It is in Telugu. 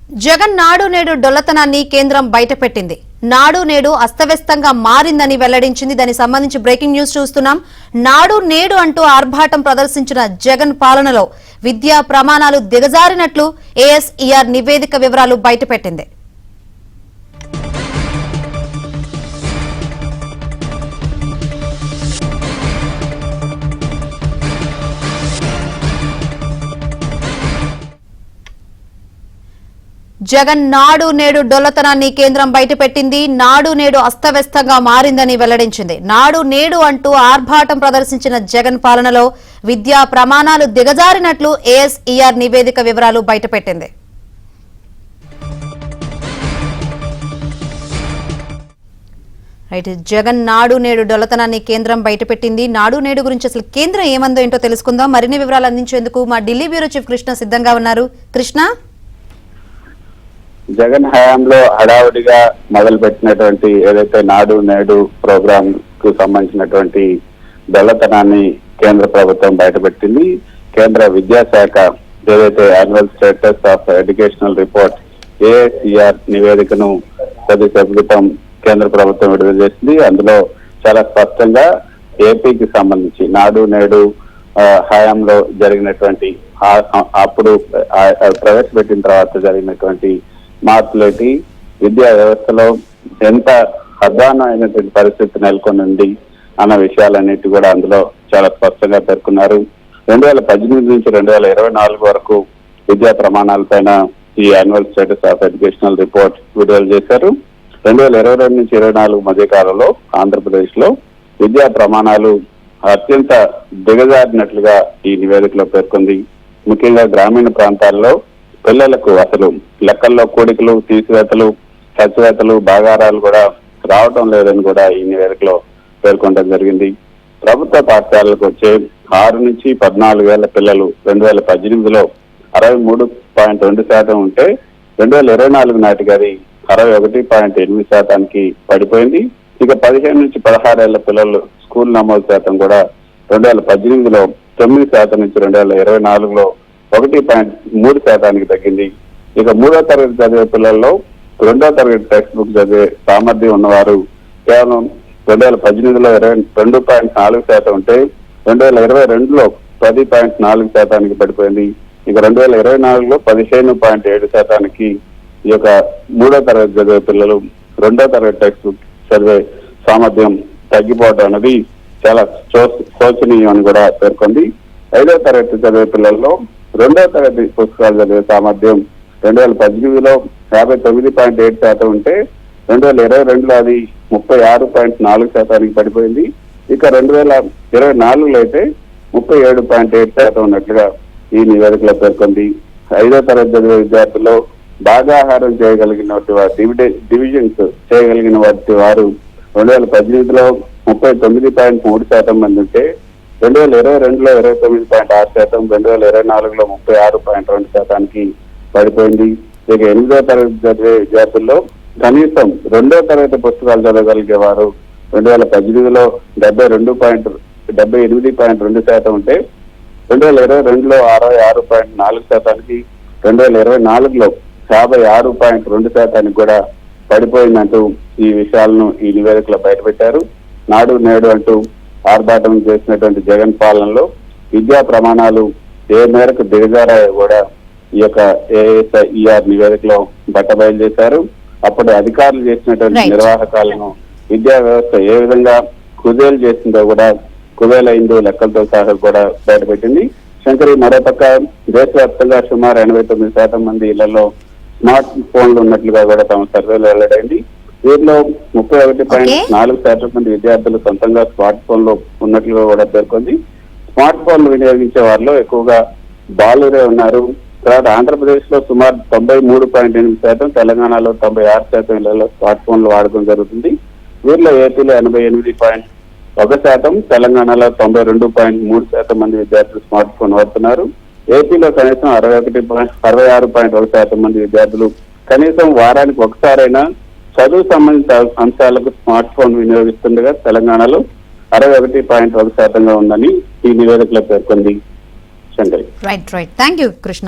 జగన్ నాడు నేడు డొల్లతనాన్ని కేంద్రం బయటపెట్టింది. నాడు నేడు అస్తవ్యస్తంగా మారిందని వెల్లడించింది. దానికి సంబంధించి బ్రేకింగ్ న్యూస్ చూస్తున్నాం. నాడు నేడు అంటూ ఆర్భాటం ప్రదర్శించిన జగన్ పాలనలో విద్యా ప్రమాణాలు దిగజారినట్లు ఏఎస్ఈఆర్ నివేదిక వివరాలు బయటపెట్టింది. జగన్ నాడు నేడు డొల్లతనాన్ని కేంద్రం బయటపెట్టింది. నాడు నేడు అస్తవ్యస్తంగా మారిందని వెల్లడించింది. నాడు నేడు అంటూ ఆర్భాటం ప్రదర్శించిన జగన్ పాలనలో విద్యా ప్రమాణాలు దిగజారినట్లు ఏఎస్ఈఆర్ నివేదిక వివరాలు బయటపెట్టింది. రైట్, జగన్ నాడు నేడు డొల్లతనాన్ని కేంద్రం బయటపెట్టింది. నాడు నేడు గురించి అసలు కేంద్రం ఏమందో ఏంటో తెలుసుకుందాం. మరిన్ని వివరాలు అందించేందుకు మా ఢిల్లీ బ్యూరో చీఫ్ కృష్ణ సిద్ధంగా ఉన్నారు. కృష్ణ, జగన్ హయాంలో హడావుడిగా మొదలుపెట్టినటువంటి ఏదైతే నాడు నేడు ప్రోగ్రామ్ కు సంబంధించినటువంటి డొల్లతనాన్ని కేంద్ర ప్రభుత్వం బయటపెట్టింది. కేంద్ర విద్యాశాఖ ఏదైతే annual status of educational report ASER నివేదికను కొద్దిసేపు క్రితం కేంద్ర ప్రభుత్వం విడుదల చేసింది. అందులో చాలా స్పష్టంగా ఏపీకి సంబంధించి నాడు నేడు హయాంలో జరిగినటువంటి అప్పుడు ప్రవేశపెట్టిన తర్వాత జరిగినటువంటి మార్పులేటి విద్యా వ్యవస్థలో ఎంత అధ్వానమైనటువంటి పరిస్థితి నెలకొనుంది అన్న విషయాలన్నిటి కూడా అందులో చాలా స్పష్టంగా పేర్కొన్నారు. 2018 నుంచి 2024 వరకు విద్యా ప్రమాణాలపైన ఈ annual status of educational report విడుదల చేశారు. 2022 నుంచి 2024 మధ్య కాలంలో ఆంధ్రప్రదేశ్ లో విద్యా ప్రమాణాలు అత్యంత దిగజారినట్లుగా ఈ నివేదికలో పేర్కొంది. ముఖ్యంగా గ్రామీణ ప్రాంతాల్లో పిల్లలకు అసలు లెక్కల్లో కూడికలు, తీసివేతలు, సచివేతలు, భాగారాలు కూడా రావటం లేదని కూడా ఈ నివేదికలో పేర్కొనడం జరిగింది. ప్రభుత్వ పాఠశాలలకు వచ్చే 6 నుంచి 14 ఏళ్ల పిల్లలు 2018లో 63.2% ఉంటే 2024 నాటికి అది 61.8% పడిపోయింది. ఇక 15 నుంచి 16 ఏళ్ల పిల్లలు స్కూల్ నమోదు శాతం కూడా 2018లో 9% నుంచి 2024లో 1.3% తగ్గింది. ఇక 3వ తరగతి చదివే పిల్లల్లో 2వ తరగతి టెక్స్ట్ బుక్ చదివే సామర్థ్యం ఉన్నవారు కేవలం 2018లో 22.4% ఉంటే 2022లో 10.4% పడిపోయింది. ఇక 2024లో 15.7% ఈ యొక్క 3వ తరగతి చదివే పిల్లలు 2వ తరగతి టెక్స్ట్ బుక్ చదివే సామర్థ్యం తగ్గిపోవడం అనేది చాలా శోచనీయం అని కూడా పేర్కొంది. 5వ తరగతి చదివే పిల్లల్లో 2వ తరగతి పుస్తకాలు చదివే సామర్థ్యం 2018లో 59.8% ఉంటే 2022లో అది 36.4% పడిపోయింది. ఇక 2024లో అయితే 37.8% ఉన్నట్లుగా ఈ నివేదికలో పేర్కొంది. 5వ తరగతి చదివే విద్యార్థుల్లో బాగా ఆహారం చేయగలిగిన డివిజన్స్ చేయగలిగిన వారు 2018లో 39.3% మంది ఉంటే 2022లో 29.6%, 2024లో 36.2% పడిపోయింది. ఇక 8వ తరగతి చదివే విద్యార్థుల్లో కనీసం 2వ తరగతి పుస్తకాలు చదవగలిగే వారు 2018లో 78.2% ఉంటే 2022లో 66.4%, 2024లో 56.2% కూడా పడిపోయిందంటూ ఈ విషయాలను ఈ నివేదికలో బయటపెట్టారు. నాడు నేడు అంటూ ఆర్భాటం చేసినటువంటి జగన్ పాలనలో విద్యా ప్రమాణాలు ఏ మేరకు దిగజారాయో కూడా ఈ యొక్క ఏఎస్ఈఆర్ నివేదికలో బట్టబయలు చేశారు. అప్పుడు అధికారులు చేసినటువంటి నిర్వాహకాలను విద్యా వ్యవస్థ ఏ విధంగా కుదేలు చేసిందో కూడా కుదేలైందో లెక్కలతో సహా కూడా బయటపెట్టింది. శంకరి, మరోపక్క దేశవ్యాప్తంగా సుమారు 89% మంది ఇళ్లలో స్మార్ట్ ఫోన్లు ఉన్నట్లుగా కూడా తమ సర్వేలో వెల్లడైంది. వీరిలో 31.4% మంది విద్యార్థులు సొంతంగా స్మార్ట్ ఫోన్లు ఉన్నట్లుగా కూడా పేర్కొంది. స్మార్ట్ ఫోన్లు వినియోగించే వారిలో ఎక్కువగా బాలురే ఉన్నారు. తర్వాత ఆంధ్రప్రదేశ్ లో సుమారు 93.8%, తెలంగాణలో 96% ఇళ్లలో స్మార్ట్ ఫోన్లు వాడకం జరుగుతుంది. వీరిలో ఏపీలో 88.1%, తెలంగాణలో 92.3% మంది విద్యార్థులు స్మార్ట్ ఫోన్ వాడుతున్నారు. ఏపీలో కనీసం 66.1% మంది విద్యార్థులు కనీసం వారానికి ఒకసారైనా చదువు సంబంధిత అంశాలకు స్మార్ట్ ఫోన్ వినియోగిస్తుండగా తెలంగాణలో 61.1% ఉందని ఈ నివేదికలో పేర్కొంది. Right thank you Krishna.